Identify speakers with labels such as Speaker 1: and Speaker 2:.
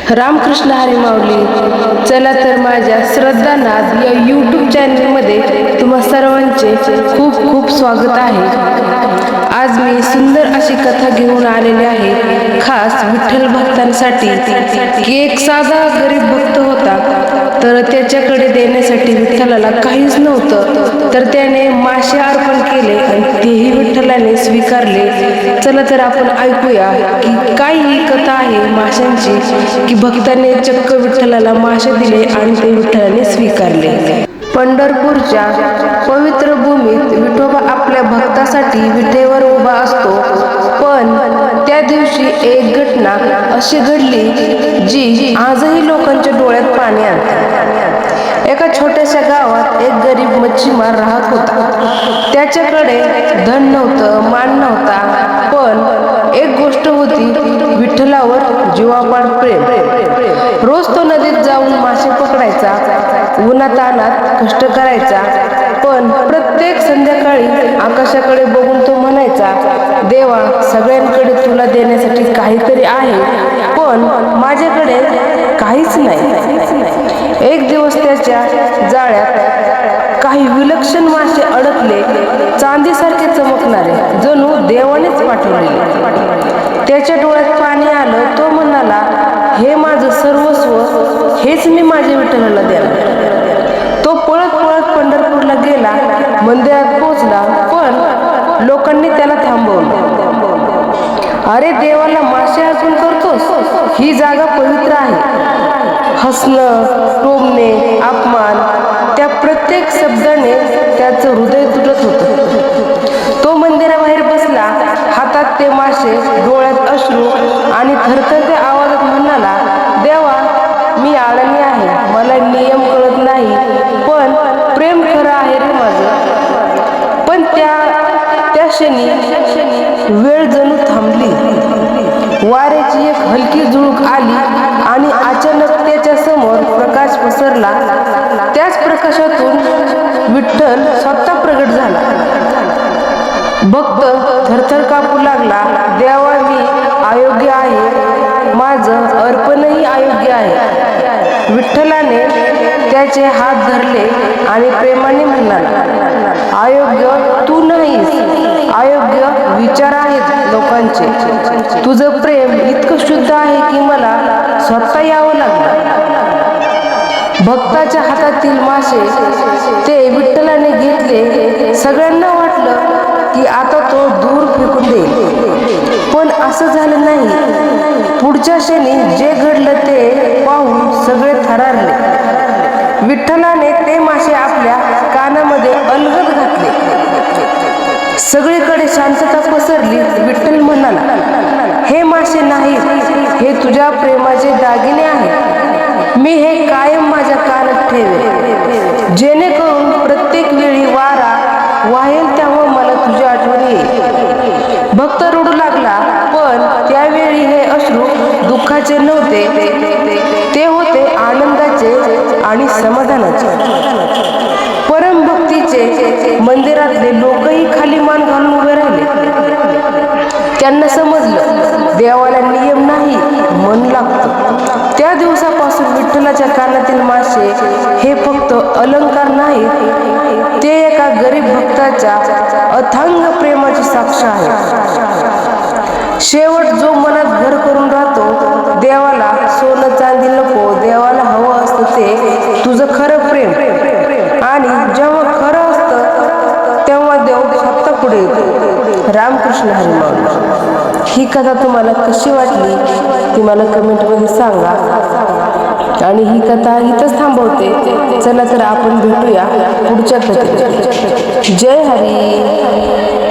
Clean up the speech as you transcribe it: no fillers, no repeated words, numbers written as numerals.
Speaker 1: रामकृष्ण हरी माऊली. चला तर माझ्या श्रद्धा नाद या यूट्यूब चॅनलमध्ये तुम्हा सर्वांचे खूप खूप स्वागत आहे. आज मी सुंदर अशी कथा घेऊन आलेली आहे, खास विठ्ठल भक्तांसाठी. की एक साधा गरीब भक्त होता, तर त्याच्याकडे देण्यासाठी विठ्ठलाला काहीच नव्हतं. तर त्याने मासे अर्पण केले आणि तेही विठ्ठलाने स्वीकारले. चला तर आपण ऐकूया की काय ही कथा आहे माशांची, की भक्ताने चक्क विठ्ठलाला मासे दिले आणि ते विठ्ठलाने स्वीकारले. पंढरपूरच्या पवित्र भूमीत विठोबा आपल्या भक्तासाठी विठेवर उभा असतो. पण त्या दिवशी एक घटना अशी घडली जी आजही लोकांच्या डोळ्यात पाणी आणते. एका छोट्याशा गावात एक गरीब मच्छीमार राहत होता. त्याच्याकडे धन नव्हतं, मान नव्हता, पण एक गोष्ट होती, विठ्ठलावर जीवापाड प्रेम. रोज तो नदीत जाऊन मासे पकडायचा, उन्हातानात कष्ट करायचा. पण प्रत्येक संध्याकाळी आकाशाकडे बघून तो म्हणायचा, देवा, सगळ्यांकडे तुला देण्यासाठी काहीतरी आहे, पण माझ्याकडे काहीच नाही. एक दिवस त्याच्या जाळ्यात काही विलक्षण मासे अडकले, चांदीसारखे चमकणारे, जणू देवानेच पाठवले. त्याच्या डोळ्यात पाणी आलं. तो म्हणाला, हे माझं सर्वस्व, हेच मी माझ्या विठ्ठलाला देणार. तो पळत पळत पंढरपूरला गेला, मंदिरात पोहोचला, पण लोकांनी त्याला थांबवलं. अरे, देवाला मासे अर्पण करतोस? ही जागा पवित्र आहे. हसणं, टोमणे, अपमान, त्या प्रत्येक शब्दाने त्याचं हृदय तुटत होतं. तो मंदिराबाहेर बसला, हातात ते मासे, डोळ्यात अश्रू आणि थरथरत्या आवाजात म्हणाला, देवा, मी अडाणी आहे, मला नियम कळत नाही, पण प्रेम खरं आहे रे माझं. पण त्या क्षणी वेळ जणू थांबली. वाऱ्याची एक हलकी झुळूक आली आणि अचानक त्याच्या समोर प्रकाश पसरला. त्याच प्रकाशातून विठ्ठल स्वतः प्रगट झाला. भक्त थरथर कापू लागला, देवा, मी अयोग्य आहे, माझं अर्पणही अयोग्य आहे. विठ्ठलाने त्याचे हात धरले आणि प्रेमाने म्हणाला, अयोग्य तू नाहीस, अयोग्य विचार आहेत लोकांचे. तुझं प्रेम इतकं शुद्ध आहे की मला स्वतः यावं लागलं. भक्ताच्या हातातील मासे ते विठ्ठलाने घेतले. सगळ्यांना वाटलं की आता तो दूर फेकून देईल, पण असं झालं नाही. पुढच्या क्षणी जे घडलं ते पाहून सगळे थरारले. विठ्ठलाने ते मासे आपल्या कानामध्ये अलगद घातले. सगळीकडे शांतता पसरली. विठ्ठल म्हणाला, हे मासे नाहीत, हे तुझ्या प्रेमाचे दागिने आहेत. मी हे कायम माझ्या कानात ठेवे, जेणेकरून प्रत्येक वेळी वारा वाहेल तेव्हा मला तुझी आठवण येईल. भक्त रडू लागला, पण त्यावेळी हे अश्रू दुःखाचे नव्हते, ते होते आनंदाचे आणि समाधानाचे, परमभक्तीचे. मंदिरातले लोकही खाली मान घालून उभे राहिले. त्यांना समजलं, देवाला नियम नाही, मन लागतं. त्या दिवसापासून विठ्ठलाच्या कानातील मासे हे फक्त अलंकार नाहीत, ते एका गरीब भक्ताच्या अथांग प्रेमाची साक्ष आहे. शेवट जो मनात घर करून राहतो, देवाला सोनं चांदी नको, देवाला हवं असतं ते तुझं खरं प्रेम. आणि जेव्हा खरं असतं तेव्हा देव स्वतः पुढे येतो. रामकृष्ण हरी माऊली. ही कथा तुम्हाला कशी वाटली ती मला कमेंटमध्ये सांगा. आणि ही कथा इथंच थांबवते. चला तर आपण भेटूया पुढच्या कथेत. जय हरी.